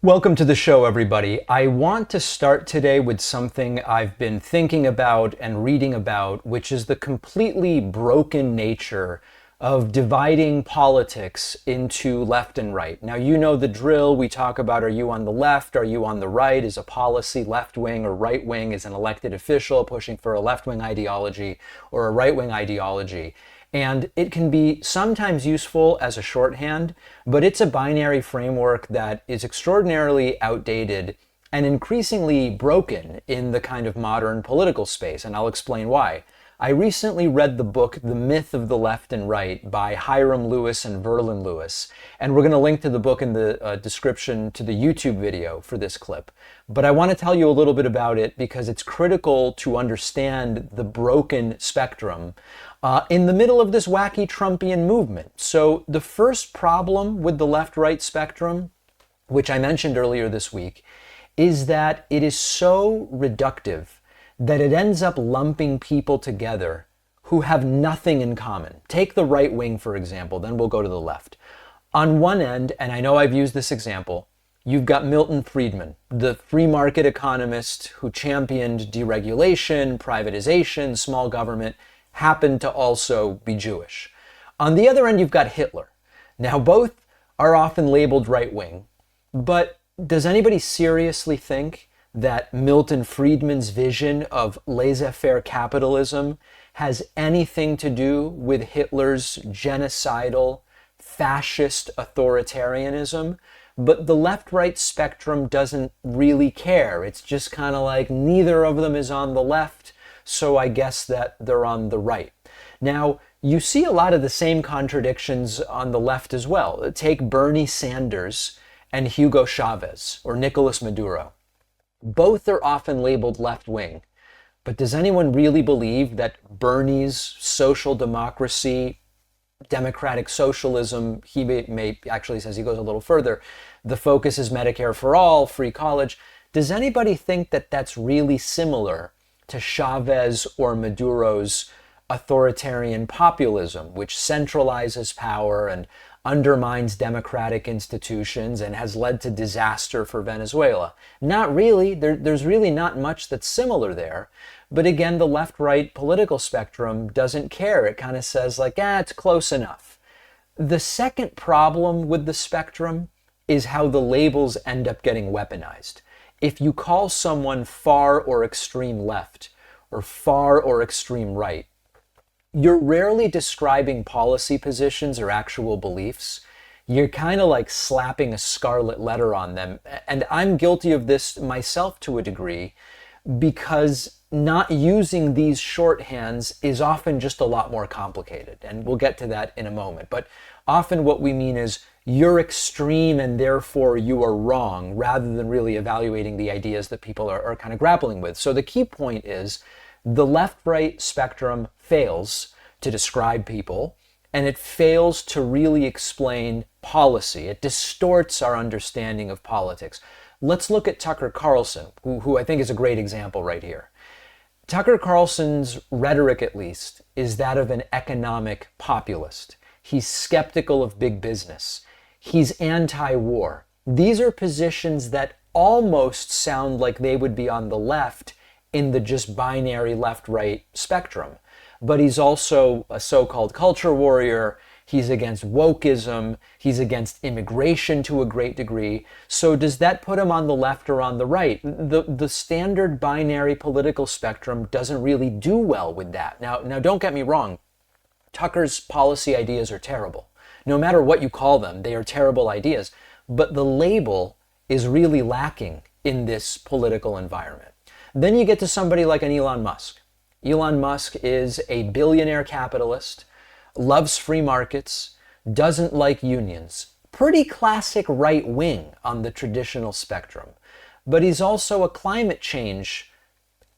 Welcome to the show, everybody. I want to start today with something I've been thinking about and reading about, which is the completely broken nature of dividing politics into left and right. Now, you know the drill. We talk about, are you on the left? Are you on the right? Is a policy left wing or right wing? Is an elected official pushing for a left wing ideology or a right wing ideology? And it can be sometimes useful as a shorthand, but it's a binary framework that is extraordinarily outdated and increasingly broken in the kind of modern political space, and I'll explain why. I recently read the book The Myth of the Left and Right by Hyrum Lewis and Verlin Lewis, and we're going to link to the book in the description to the YouTube video for this clip. But I want to tell you a little bit about it because it's critical to understand the broken spectrum in the middle of this wacky Trumpian movement. So the first problem with the left-right spectrum, which I mentioned earlier this week, is that it is so reductive that it ends up lumping people together who have nothing in common. Take the right wing, for example, then we'll go to the left. On one end, and I know I've used this example, you've got Milton Friedman, the free market economist who championed deregulation, privatization, small government, happened to also be Jewish. On the other end, you've got Hitler. Now, both are often labeled right-wing, but does anybody seriously think that Milton Friedman's vision of laissez-faire capitalism has anything to do with Hitler's genocidal, fascist authoritarianism? But the left-right spectrum doesn't really care. It's just kind of like neither of them is on the left, so I guess that they're on the right. Now, you see a lot of the same contradictions on the left as well. Take Bernie Sanders and Hugo Chavez or Nicolas Maduro. Both are often labeled left-wing, but does anyone really believe that Bernie's social democracy, democratic socialism, he may actually says he goes a little further, the focus is Medicare for all, free college. Does anybody think that that's really similar to Chavez or Maduro's authoritarian populism, which centralizes power and undermines democratic institutions and has led to disaster for Venezuela? Not really. There's really not much that's similar there. But again, the left-right political spectrum doesn't care. It kind of says like, it's close enough. The second problem with the spectrum is how the labels end up getting weaponized. If you call someone far or extreme left or far or extreme right, you're rarely describing policy positions or actual beliefs. You're kind of like slapping a scarlet letter on them. And I'm guilty of this myself to a degree because not using these shorthands is often just a lot more complicated. And we'll get to that in a moment. But often what we mean is you're extreme and therefore you are wrong, rather than really evaluating the ideas that people are kind of grappling with. So the key point is the left-right spectrum fails to describe people, and it fails to really explain policy. It distorts our understanding of politics. Let's look at Tucker Carlson, who I think is a great example right here. Tucker Carlson's rhetoric, at least, is that of an economic populist. He's skeptical of big business. He's anti-war. These are positions that almost sound like they would be on the left in the just binary left-right spectrum. But he's also a so-called culture warrior. He's against wokeism. He's against immigration to a great degree. So does that put him on the left or on the right? The standard binary political spectrum doesn't really do well with that. Now don't get me wrong. Tucker's policy ideas are terrible. No matter what you call them, they are terrible ideas. But the label is really lacking in this political environment. Then you get to somebody like an Elon Musk. Elon Musk is a billionaire capitalist, loves free markets, doesn't like unions. Pretty classic right wing on the traditional spectrum. But he's also a climate change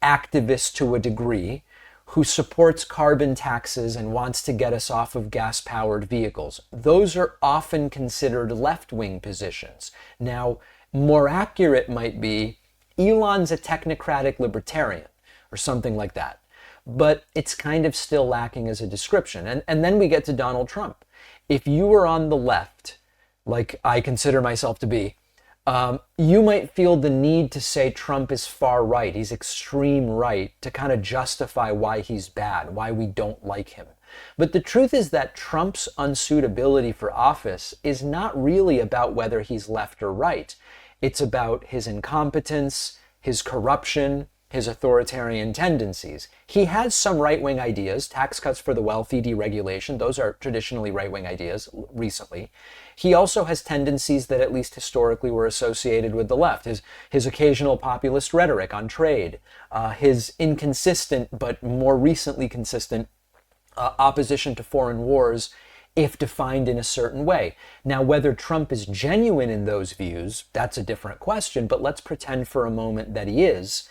activist to a degree who supports carbon taxes and wants to get us off of gas-powered vehicles. Those are often considered left-wing positions. Now, more accurate might be Elon's a technocratic libertarian or something like that. But it's kind of still lacking as a description. And then we get to Donald Trump. If you were on the left, like I consider myself to be, You might feel the need to say Trump is far right, he's extreme right, to kind of justify why he's bad, why we don't like him. But the truth is that Trump's unsuitability for office is not really about whether he's left or right. It's about his incompetence, his corruption, his authoritarian tendencies. He has some right-wing ideas, tax cuts for the wealthy, deregulation, those are traditionally right-wing ideas recently. He also has tendencies that at least historically were associated with the left. His occasional populist rhetoric on trade, his inconsistent but more recently consistent opposition to foreign wars if defined in a certain way. Now, whether Trump is genuine in those views, that's a different question, but let's pretend for a moment that he is.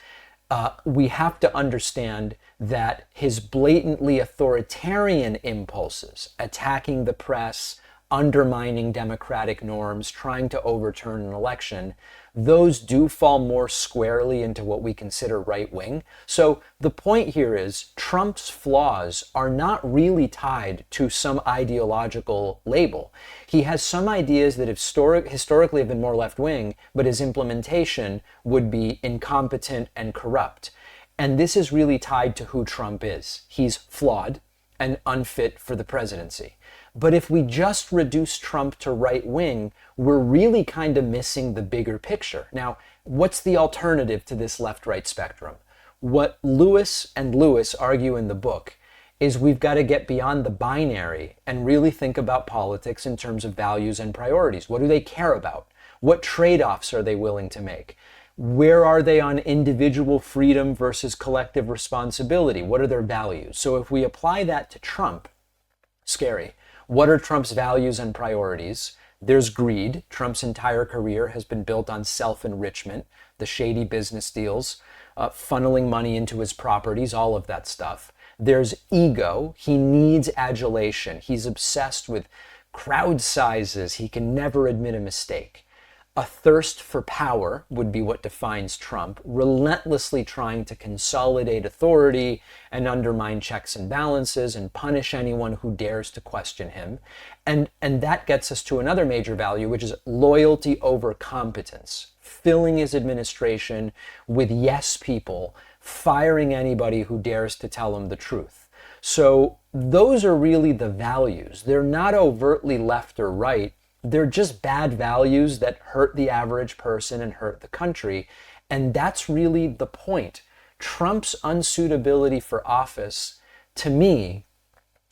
We have to understand that his blatantly authoritarian impulses, attacking the press, undermining democratic norms, trying to overturn an election, those do fall more squarely into what we consider right wing. So the point here is Trump's flaws are not really tied to some ideological label. He has some ideas that historically have been more left wing, but his implementation would be incompetent and corrupt. And this is really tied to who Trump is. He's flawed and unfit for the presidency. But if we just reduce Trump to right wing, we're really kind of missing the bigger picture. Now, what's the alternative to this left-right spectrum? What Lewis and Lewis argue in the book is we've got to get beyond the binary and really think about politics in terms of values and priorities. What do they care about? What trade-offs are they willing to make? Where are they on individual freedom versus collective responsibility? What are their values? So if we apply that to Trump, scary. What are Trump's values and priorities? There's greed. Trump's entire career has been built on self-enrichment, the shady business deals, funneling money into his properties, all of that stuff. There's ego. He needs adulation. He's obsessed with crowd sizes. He can never admit a mistake. A thirst for power would be what defines Trump, relentlessly trying to consolidate authority and undermine checks and balances and punish anyone who dares to question him. And that gets us to another major value, which is loyalty over competence, filling his administration with yes people, firing anybody who dares to tell him the truth. So those are really the values. They're not overtly left or right. They're just bad values that hurt the average person and hurt the country. And that's really the point. Trump's unsuitability for office, to me,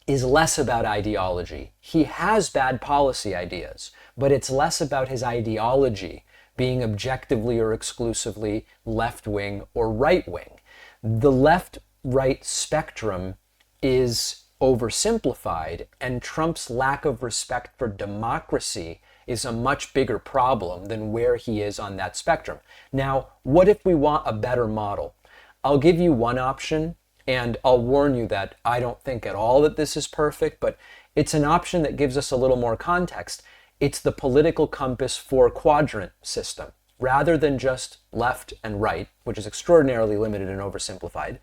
is less about ideology. He has bad policy ideas, but it's less about his ideology being objectively or exclusively left-wing or right-wing. The left-right spectrum is oversimplified, and Trump's lack of respect for democracy is a much bigger problem than where he is on that spectrum. Now, what if we want a better model? I'll give you one option, and I'll warn you that I don't think at all that this is perfect, but it's an option that gives us a little more context. It's the political compass four-quadrant system. Rather than just left and right, which is extraordinarily limited and oversimplified,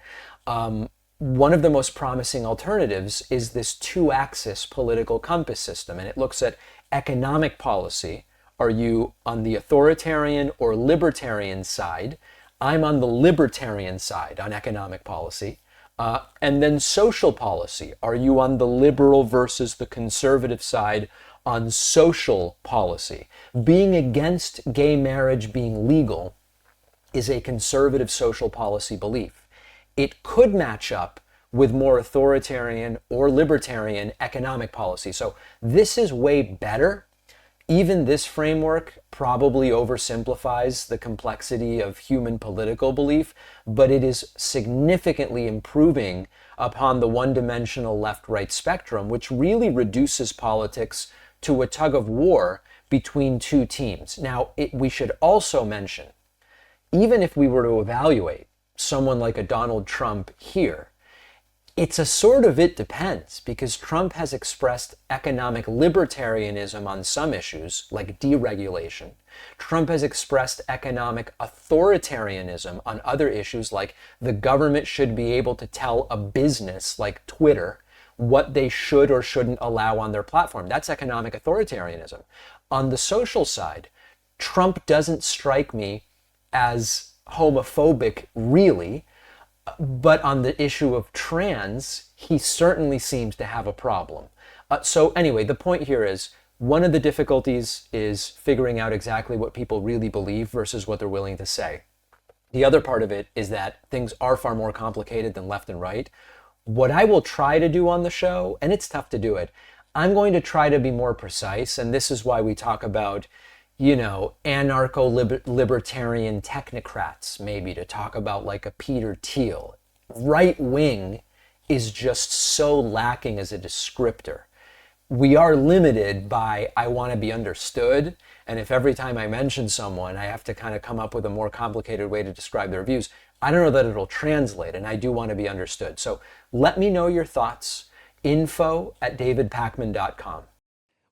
one of the most promising alternatives is this two-axis political compass system, and it looks at economic policy. Are you on the authoritarian or libertarian side? I'm on the libertarian side on economic policy. And then social policy. Are you on the liberal versus the conservative side on social policy? Being against gay marriage being legal is a conservative social policy belief. It could match up with more authoritarian or libertarian economic policy. So this is way better. Even this framework probably oversimplifies the complexity of human political belief, but it is significantly improving upon the one-dimensional left-right spectrum, which really reduces politics to a tug of war between two teams. Now, we should also mention, even if we were to evaluate someone like a Donald Trump here, it's a sort of it depends, because Trump has expressed economic libertarianism on some issues, like deregulation. Trump has expressed economic authoritarianism on other issues, like the government should be able to tell a business like Twitter what they should or shouldn't allow on their platform. That's economic authoritarianism. On the social side, Trump doesn't strike me as homophobic, really, but on the issue of trans, he certainly seems to have a problem. So anyway, the point here is, one of the difficulties is figuring out exactly what people really believe versus what they're willing to say. The other part of it is that things are far more complicated than left and right. What I will try to do on the show, and it's tough to do it, I'm going to try to be more precise, and this is why we talk about, anarcho-libertarian technocrats, maybe, to talk about like a Peter Thiel. Right wing is just so lacking as a descriptor. We are limited by I want to be understood, and if every time I mention someone I have to kind of come up with a more complicated way to describe their views, I don't know that it'll translate, and I do want to be understood. So let me know your thoughts. info@davidpakman.com.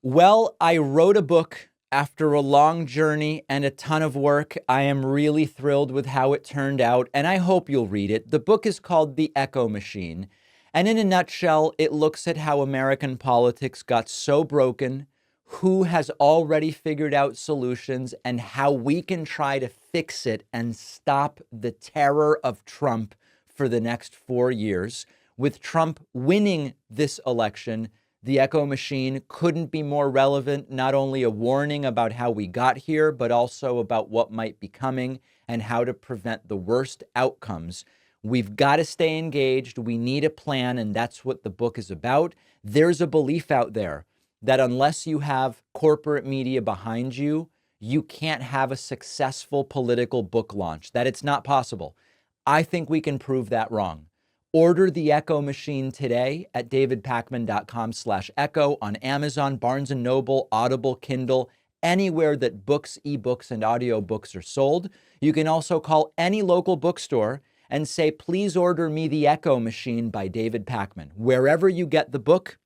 Well, I wrote a book after a long journey and a ton of work. I am really thrilled with how it turned out, and I hope you'll read it. The book is called The Echo Machine, and in a nutshell, it looks at how American politics got so broken, who has already figured out solutions, and how we can try to fix it and stop the terror of Trump for the next 4 years. With Trump winning this election, The Echo Machine couldn't be more relevant, not only a warning about how we got here, but also about what might be coming and how to prevent the worst outcomes. We've got to stay engaged. We need a plan, and that's what the book is about. There's a belief out there that unless you have corporate media behind you, you can't have a successful political book launch, that it's not possible. I think we can prove that wrong. Order The Echo Machine today at davidpakman.com/echo on Amazon, Barnes & Noble, Audible, Kindle, anywhere that books, ebooks, and audiobooks are sold. You can also call any local bookstore and say, please order me The Echo Machine by David Pakman. Wherever you get the book,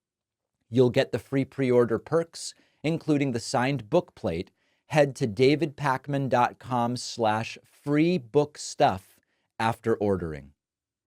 you'll get the free pre-order perks, including the signed book plate. Head to davidpakman.com/free book stuff after ordering.